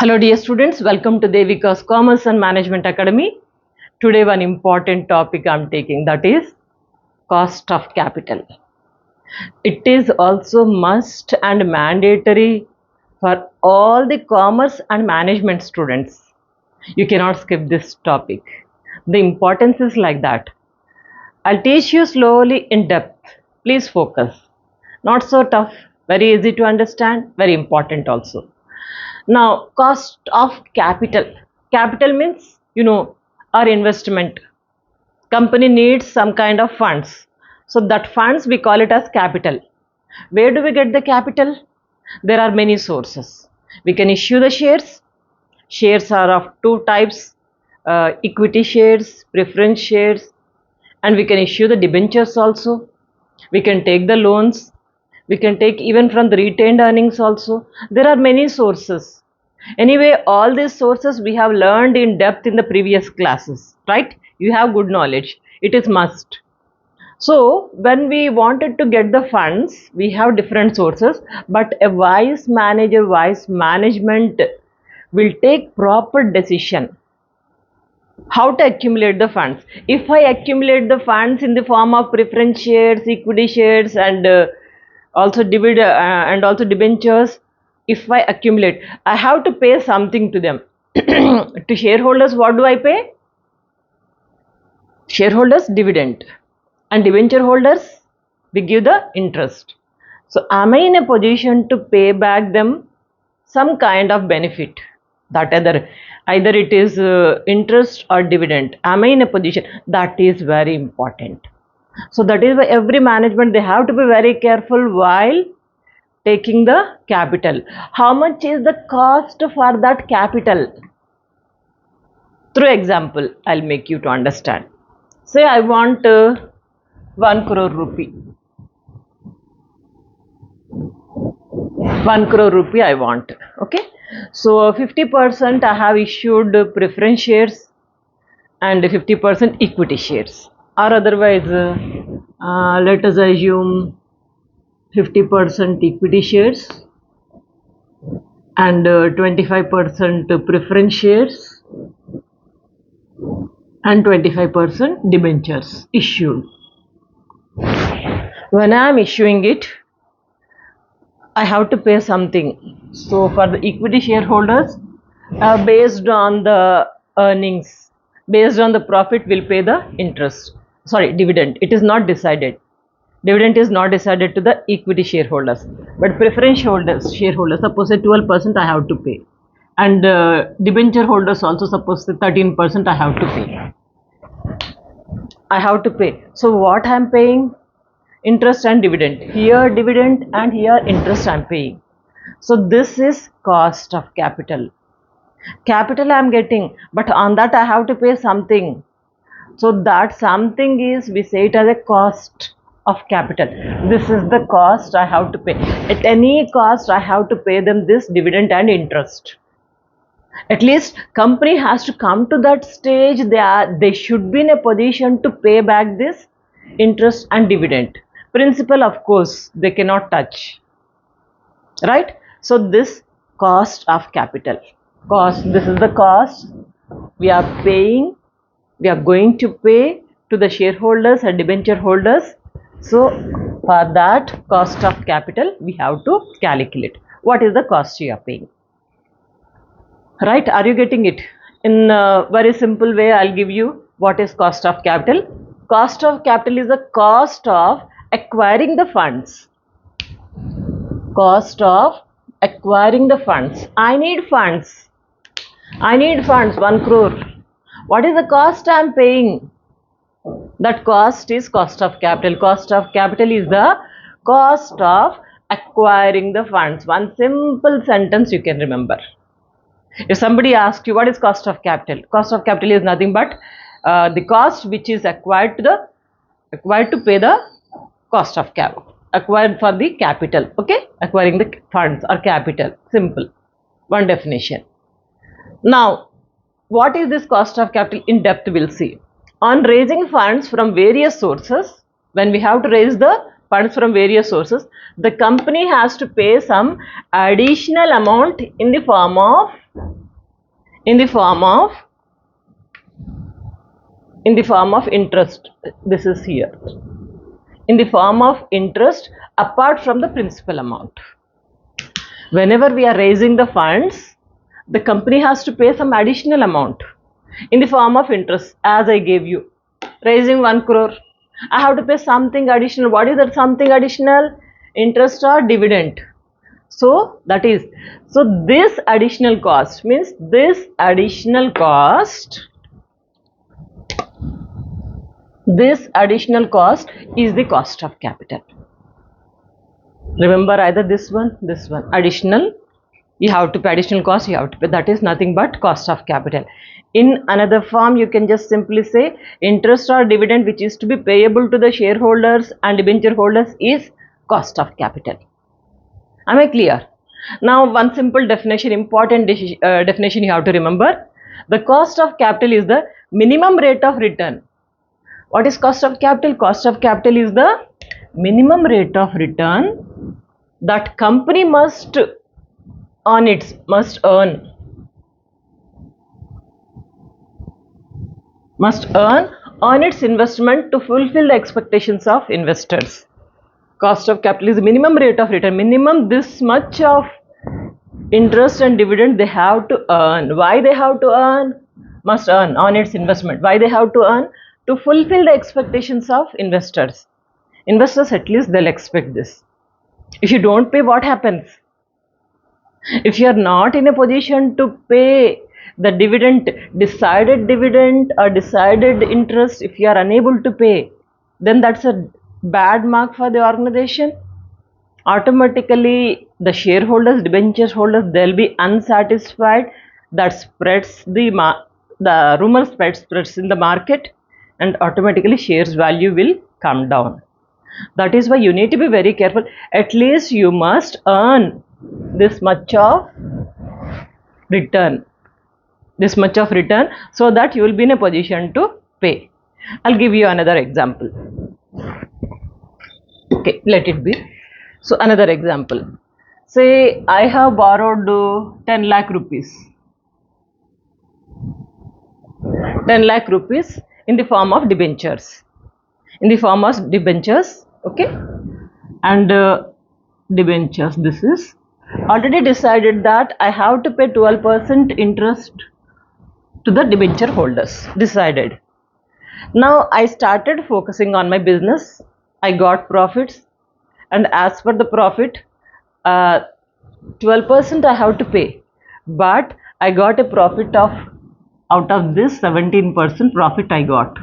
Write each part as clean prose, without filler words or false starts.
Hello dear students, welcome to Devika's Commerce and Management Academy. Today one important topic I am taking, that is cost of capital. It is also must and mandatory for all the commerce and management students. You cannot skip this topic. The importance is like that. I'll teach you slowly in depth. Please focus. Not so tough, very easy to understand, very important also. Now, cost of capital. Capital means, our investment. Company needs some kind of funds. So that funds we call it as capital. Where do we get the capital? There are many sources. We can issue the shares. Shares are of two types, equity shares, preference shares, and we can issue the debentures also. We can take the loans. We can take even from the retained earnings also. There are many sources. Anyway, all these sources we have learned in depth in the previous classes, right? You have good knowledge. It is must. So, when we wanted to get the funds, we have different sources, but a wise manager, wise management will take proper decision how to accumulate the funds. If I accumulate the funds in the form of preference shares, equity shares, and also debentures, if I accumulate, I have to pay something to them. To shareholders, what do I pay? Shareholders dividend, and debenture holders, we give the interest. So am I in a position to pay back them some kind of benefit? That either it is interest or dividend. Am I in a position? That is very important. So that is why every management, they have to be very careful while taking the capital. How much is the cost for that capital? Through example, I'll make you to understand. Say I want 1 crore rupee. 1 crore rupee I want. Okay. So 50% I have issued preference shares and 50% equity shares. Or otherwise, let us assume 50% equity shares and 25% preference shares and 25% debentures issued. When I am issuing it, I have to pay something. So for the equity shareholders, based on the earnings, based on the profit, will pay the interest. Sorry, dividend. It is not decided. Dividend is not decided to the equity shareholders, but preference shareholders, suppose 12% I have to pay, and debenture holders also suppose 13% I have to pay. I have to pay. So what I am paying? Interest and dividend. Here dividend and here interest I am paying. So this is cost of capital. Capital I am getting, but on that I have to pay something. So that something is, we say it as a cost of capital. This is the cost I have to pay. At any cost I have to pay them this dividend and interest. At least company has to come to that stage, they should be in a position to pay back this interest and dividend. Principal, of course, they cannot touch, right? So this cost of capital, this is the cost we are paying, we are going to pay to the shareholders and debenture holders. So for that cost of capital, we have to calculate what is the cost you are paying. Right? Are you getting it? In a very simple way, I'll give you what is cost of capital. Cost of capital is the cost of acquiring the funds. Cost of acquiring the funds. I need funds. 1 crore. What is the cost I am paying? That cost is cost of capital. Cost of capital is the cost of acquiring the funds. One simple sentence you can remember. If somebody asks you what is cost of capital, cost of capital is nothing but the cost which is acquired to pay the cost of capital, acquired for the capital. Okay, acquiring the funds or capital. Simple, one definition. Now, what is this cost of capital? In depth we'll see. On raising funds from various sources, when we have to raise the funds from various sources, the company has to pay some additional amount in the form of in the form of interest. This is here in the form of interest apart from the principal amount. Whenever we are raising the funds, the company has to pay some additional amount in the form of interest. As I gave you, raising 1 crore, I have to pay something additional. What is that something additional? Interest or dividend. So that is, so this additional cost means this additional cost is the cost of capital. Remember, either this one additional, you have to pay additional cost, you have to pay, that is nothing but cost of capital. In another form, you can just simply say interest or dividend which is to be payable to the shareholders and debenture holders is cost of capital. Am I clear? Now one simple definition, important definition you have to remember. The cost of capital is the minimum rate of return. What is cost of capital? Cost of capital is the minimum rate of return that company must earn on its investment to fulfill the expectations of investors. Cost of capital is the minimum rate of return, minimum this much of interest and dividend they have to earn. Why they have to earn? Must earn on its investment. Why they have to earn? To fulfill the expectations of investors. Investors, at least they'll expect this. If you don't pay, what happens? If you are not in a position to pay the decided dividend or decided interest, if you are unable to pay, then that's a bad mark for the organization. Automatically the shareholders, debenture holders, they'll be unsatisfied. That spreads the rumor spreads in the market, and automatically shares value will come down. That is why you need to be very careful. At least you must earn this much of return, so that you will be in a position to pay. I'll give you another example. Okay, let it be. So another example, say I have borrowed 10 lakh rupees. 10 lakh rupees in the form of debentures. Okay, and debentures, this is already decided that I have to pay 12% interest to the debenture holders. Decided. Now I started focusing on my business. I got profits, and as per the profit, 12% I have to pay, but I got a profit of, out of this 17% profit I got.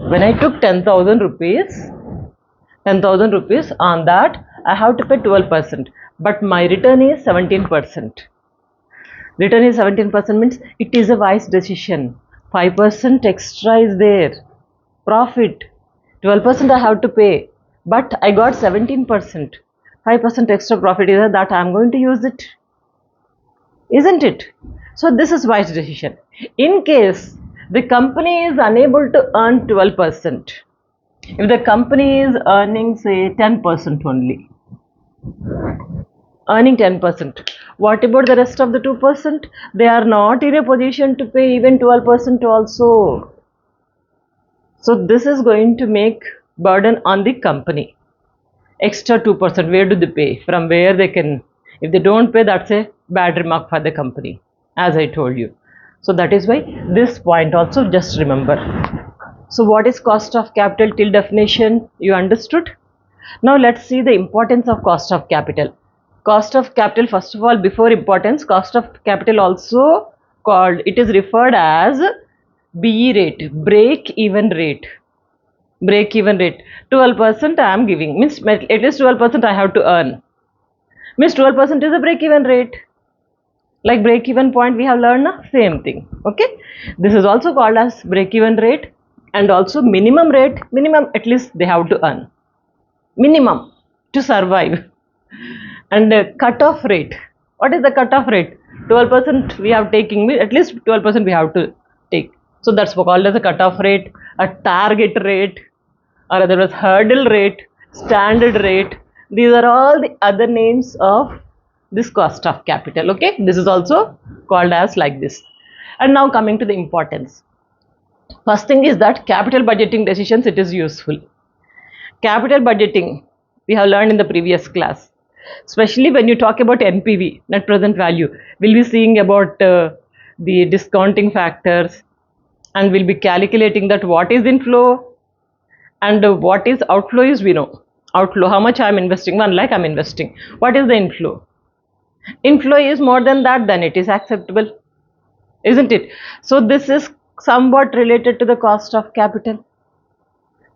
When I took 10,000 rupees, on that I have to pay 12%, but my return is 17%. Return is 17% means it is a wise decision. 5% extra is there. Profit, 12% I have to pay, but I got 17%. 5% extra profit is that I am going to use it. Isn't it? So this is wise decision. In case the company is unable to earn 12%, if the company is earning say 10% only, earning 10%, what about the rest of the 2%? They are not in a position to pay even 12% also. So this is going to make burden on the company. Extra 2%, where do they pay? From where they can? If they don't pay, that's a bad remark for the company, as I told you. So that is why this point also just remember. So what is cost of capital till definition? You understood? Now let's see the importance of cost of capital. Cost of capital, first of all, before importance, cost of capital also called, it is referred as BE rate, break even rate. 12% I am giving, means at least 12% I have to earn, means 12% is a break even rate. Like break even point we have learned, same thing. Okay, this is also called as break even rate, and also minimum rate. Minimum, at least they have to earn minimum to survive. And cut-off rate, what is the cut-off rate? 12% we have taking, at least 12% we have to take. So that's called as a cut-off rate, a target rate, or otherwise hurdle rate, standard rate. These are all the other names of this cost of capital. Okay, this is also called as like this. And now coming to the importance. First thing is that capital budgeting decisions, it is useful. Capital budgeting, we have learned in the previous class. Especially when you talk about NPV, net present value, we'll be seeing about the discounting factors, and we'll be calculating that what is inflow and what is outflow is, we know. Outflow, how much I'm investing, 1 lakh I'm investing. What is the inflow? Inflow is more than that, then it is acceptable, isn't it? So this is somewhat related to the cost of capital.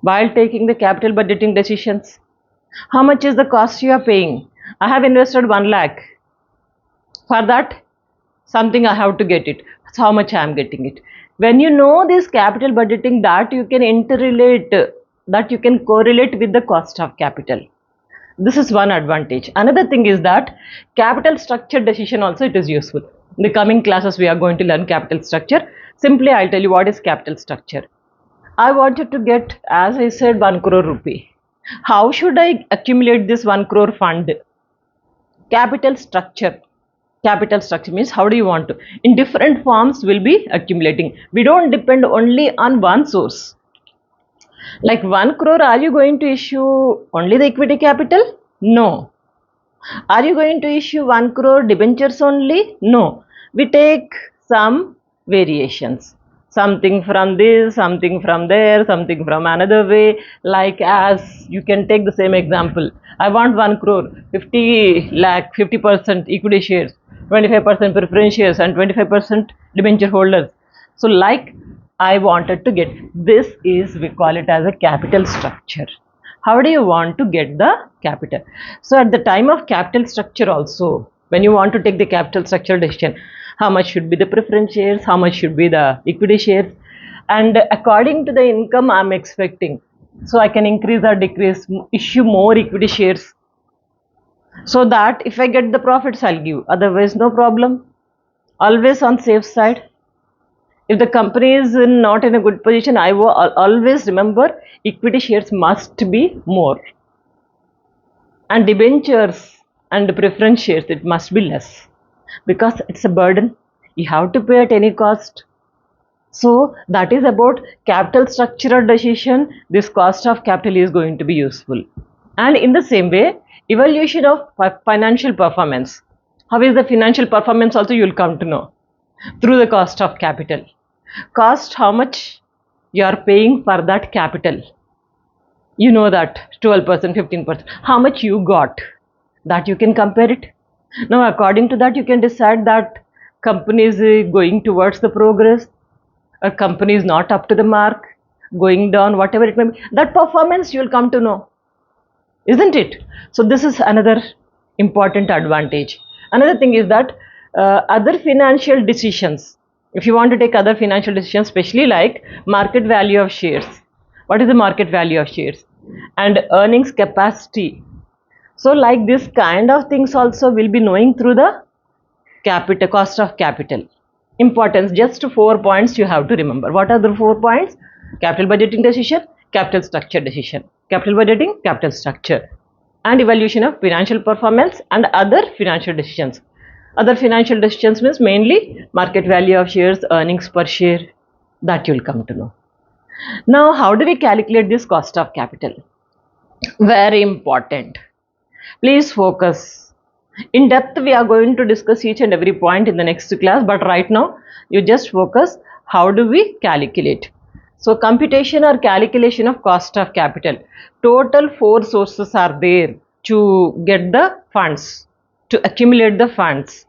While taking the capital budgeting decisions, how much is the cost you are paying? I have invested 1 lakh. For that, something I have to get it. So how much I am getting it. When you know this capital budgeting, that you can interrelate, that you can correlate with the cost of capital. This is one advantage. Another thing is that capital structure decision also, it is useful. In the coming classes, we are going to learn capital structure. Simply, I'll tell you what is capital structure. I wanted to get, as I said, 1 crore rupee. How should I accumulate this 1 crore fund? Capital structure. Capital structure means how do you want to? In different forms will be accumulating. We don't depend only on one source. Like 1 crore, are you going to issue only the equity capital? No. Are you going to issue 1 crore debentures only? No. We take some variations. Something from this, something from there, something from another way. Like, as you can take the same example. I want 1 crore, 50 lakh, 50% equity shares, 25% preference shares and 25% debenture holders. So like I wanted to get, this is, we call it as a capital structure. How do you want to get the capital? So at the time of capital structure also, when you want to take the capital structure decision, how much should be the preference shares, how much should be the equity shares, and according to the income I'm expecting, so I can increase or decrease, issue more equity shares, so that if I get the profits I'll give, otherwise no problem. Always on safe side. If the company is not in a good position, I will always remember equity shares must be more, and debentures and preference shares, it must be less, because it's a burden you have to pay at any cost. So that is about capital structural decision. This cost of capital is going to be useful. And in the same way, evaluation of financial performance. How is the financial performance also, you will come to know through the cost of capital. Cost, how much you are paying for that capital. You know that 12%, 15%. How much you got, that you can compare it. Now according to that, you can decide that company is going towards the progress, a company is not up to the mark, going down, whatever it may be. That performance you will come to know, isn't it? So this is another important advantage. Another thing is that other financial decisions, if you want to take other financial decisions, especially like market value of shares. What is the market value of shares? And earnings capacity. So like this kind of things also will be knowing through the capital, cost of capital. Importance, just 4 points you have to remember. What are the 4 points? Capital budgeting decision, capital structure decision. Capital budgeting, capital structure, and evaluation of financial performance and other financial decisions. Other financial decisions means mainly market value of shares, earnings per share, that you will come to know. Now how do we calculate this cost of capital? Very important. Please focus. In depth we are going to discuss each and every point in the next class, but right now you just focus how do we calculate. So computation or calculation of cost of capital. Total 4 sources are there to get the funds, to accumulate the funds.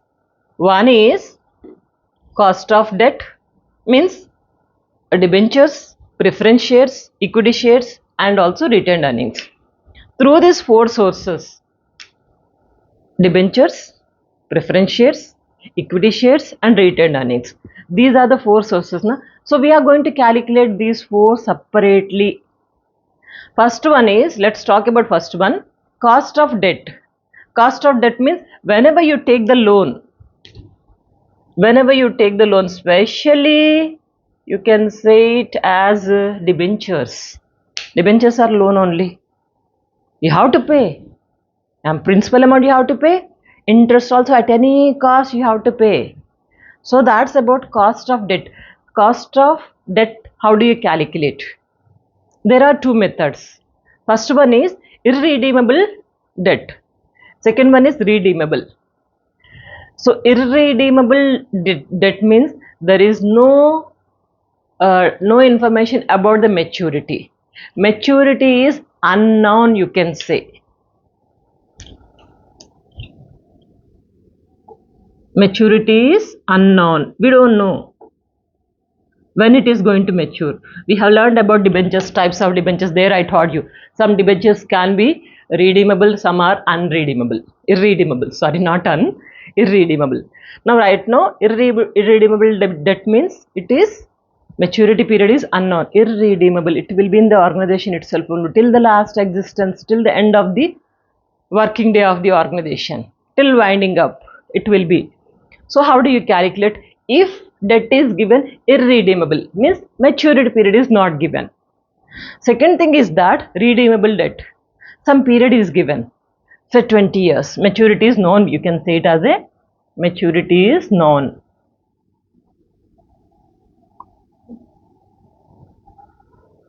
One is cost of debt, means debentures, preference shares, equity shares, and also retained earnings. Through these 4 sources, debentures, preference shares, equity shares, and retained earnings. These are the 4 sources. Na? So we are going to calculate these 4 separately. First one is, let's talk about first one, cost of debt. Cost of debt means whenever you take the loan, especially you can say it as debentures. Debentures are loan only. You have to pay. And principal amount you have to pay. Interest also at any cost you have to pay. So that's about cost of debt. Cost of debt, how do you calculate? There are two methods. First one is irredeemable debt. Second one is redeemable. So irredeemable debt means there is no information about the maturity. Maturity is unknown, you can say. Maturity is unknown. We don't know when it is going to mature. We have learned about debentures, types of debentures. There I taught you. Some debentures can be redeemable, some are unredeemable. Irredeemable, sorry, not irredeemable. Now, right now, irredeemable debt means it is maturity period is unknown, irredeemable. It will be in the organization itself till the last existence, till the end of the working day of the organization, till winding up, it will be. So how do you calculate? If debt is given irredeemable, means maturity period is not given. Second thing is that redeemable debt, some period is given, say 20 years, maturity is known, you can say it as a maturity is known.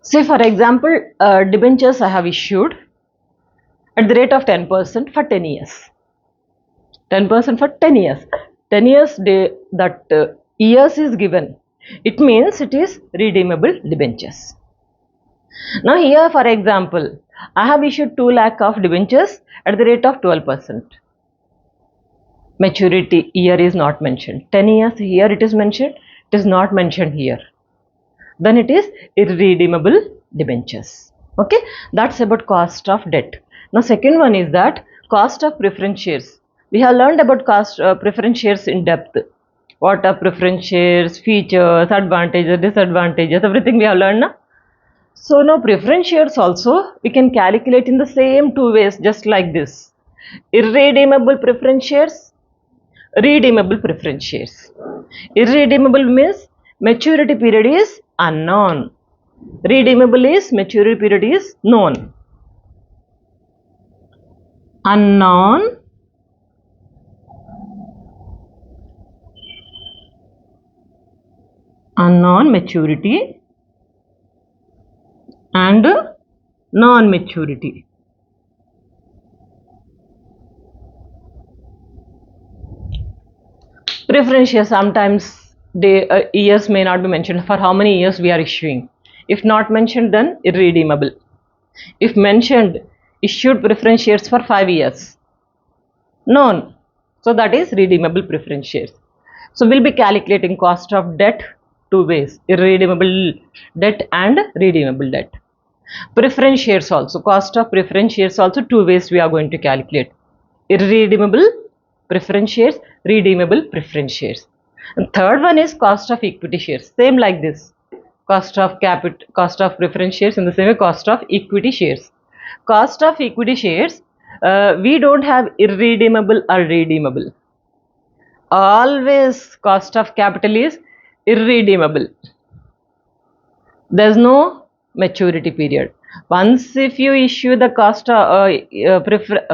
Say for example, debentures I have issued at the rate of 10% for 10 years. 10% for 10 years. 10 years that years is given. It means it is redeemable debentures. Now here for example, I have issued 2 lakh of debentures at the rate of 12%. Maturity year is not mentioned. 10 years here it is mentioned. It is not mentioned here. Then it is irredeemable debentures. Okay, that's about cost of debt. Now second one is that cost of preference shares. We have learned about cost preference shares in depth. What are preference shares, features, advantages, disadvantages, everything we have learned now. So now preference shares also we can calculate in the same 2 ways, just like this. Irredeemable preference shares, redeemable preference shares. Irredeemable means maturity period is unknown. Redeemable is maturity period is known. Unknown, maturity and non-maturity. Preference shares, sometimes the years may not be mentioned, for how many years we are issuing. If not mentioned, then irredeemable. If mentioned, issued preference shares for 5 years, known, so that is redeemable preference shares. So we'll be calculating cost of debt 2 ways, irredeemable debt and redeemable debt. Preference shares also, cost of preference shares also 2 ways we are going to calculate. Irredeemable preference shares, redeemable preference shares. And third one is cost of equity shares, same like this. Cost of preference shares in the same way cost of equity shares. Cost of equity shares, we don't have irredeemable or redeemable. Always cost of capital is irredeemable. There's no maturity period. Once if you issue the cost of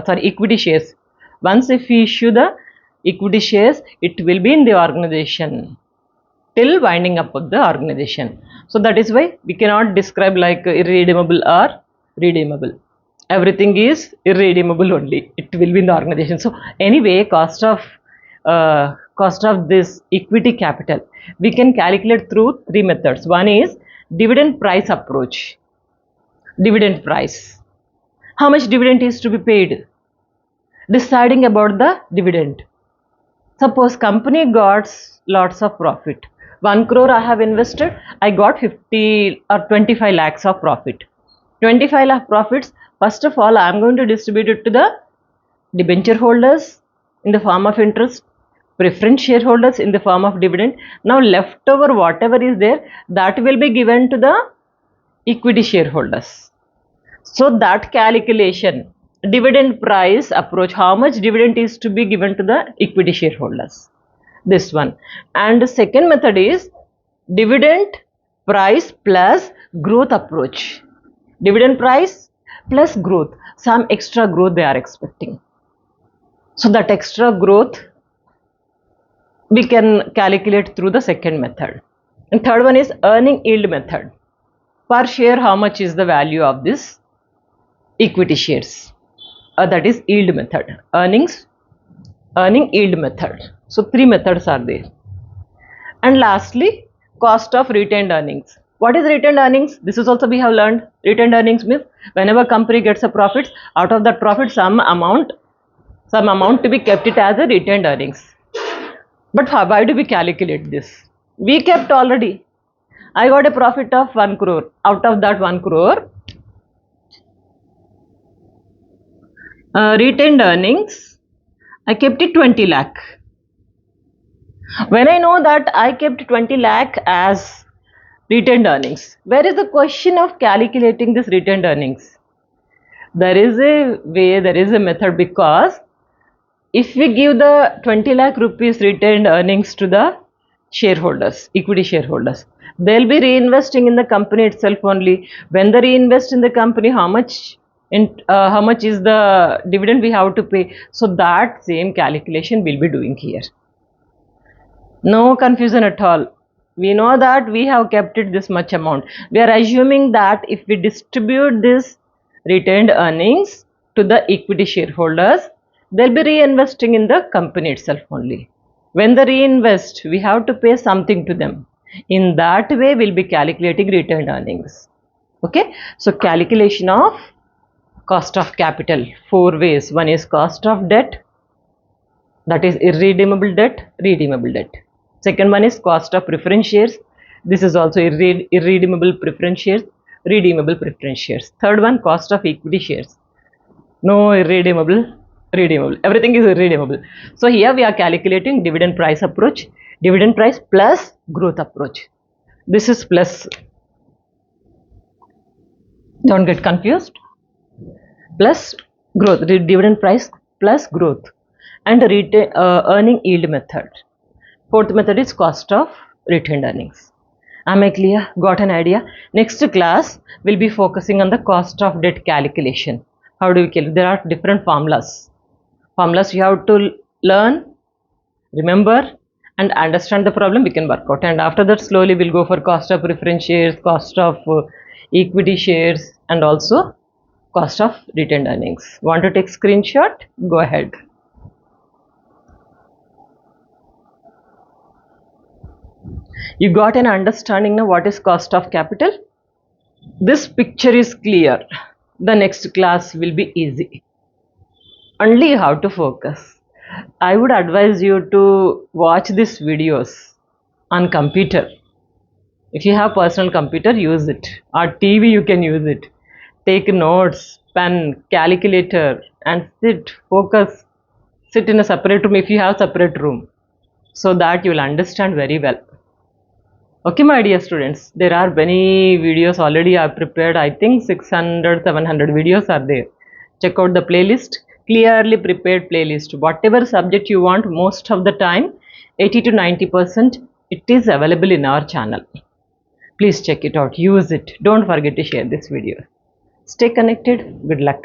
equity shares, once if you issue the equity shares, it will be in the organization till winding up of the organization. So that is why we cannot describe like irredeemable or redeemable. Everything is irredeemable only. It will be in the organization. So anyway, cost of this equity capital we can calculate through 3 methods. One is dividend price approach. Dividend price. How much dividend is to be paid? Deciding about the dividend. Suppose company got lots of profit. 1 crore I have invested, I got 50 or 25 lakhs of profit. 25 lakh profits, first of all I am going to distribute it to the debenture holders in the form of interest, preference shareholders in the form of dividend. Now leftover whatever is there, that will be given to the equity shareholders. So that calculation, dividend price approach, how much dividend is to be given to the equity shareholders, this one. And the second method is dividend price plus growth approach. Dividend price plus growth, some extra growth they are expecting. So that extra growth we can calculate through the second method. And third one is earning yield method. Per share, how much is the value of this equity shares? That is yield method. Earning yield method. So three methods are there. And lastly, cost of retained earnings. What is retained earnings? This is also we have learned. Retained earnings means whenever company gets a profit, out of that profit some amount to be kept it as a retained earnings. But why do we calculate this? We kept already. I got a profit of 1 crore. Out of that 1 crore, retained earnings, I kept it 20 lakh. When I know that I kept 20 lakh as retained earnings, where is the question of calculating this retained earnings? There is a way, there is a method, because if we give the 20 lakh rupees retained earnings to the shareholders, equity shareholders, they'll be reinvesting in the company itself only. When they reinvest in the company, how much is the dividend we have to pay? So that same calculation we'll be doing here. No confusion at all. We know that we have kept it this much amount. We are assuming that if we distribute this retained earnings to the equity shareholders, they'll be reinvesting in the company itself only. When they reinvest, we have to pay something to them. In that way, we'll be calculating retained earnings. Okay, so calculation of cost of capital, 4 ways. One is cost of debt, that is irredeemable debt, redeemable debt. Second one is cost of preference shares. This is also irredeemable preference shares, redeemable preference shares. Third one, cost of equity shares. No irredeemable, redeemable. Everything is irredeemable. So here we are calculating dividend price approach, dividend price plus growth approach. This is plus. Don't get confused. Plus growth, dividend price plus growth, and earning yield method. Fourth method is cost of retained earnings. Am I clear? Got an idea? Next class will be focusing on the cost of debt calculation. How do we calculate? There are different formulas. Formulas you have to learn, remember, and understand the problem. We can work out. And after that, slowly we'll go for cost of preference shares, cost of equity shares, and also cost of retained earnings. Want to take screenshot? Go ahead. You got an understanding now what is cost of capital? This picture is clear. The next class will be easy. Only you have to focus. I would advise you to watch these videos on computer. If you have personal computer, use it. Or TV, you can use it. Take notes, pen, calculator, and sit, focus. Sit in a separate room if you have separate room, so that you will understand very well. Okay, my dear students, there are many videos already I have prepared. I think 600, 700 videos are there. Check out the playlist, clearly prepared playlist. Whatever subject you want, most of the time, 80 to 90%, it is available in our channel. Please check it out, use it. Don't forget to share this video. Stay connected. Good luck.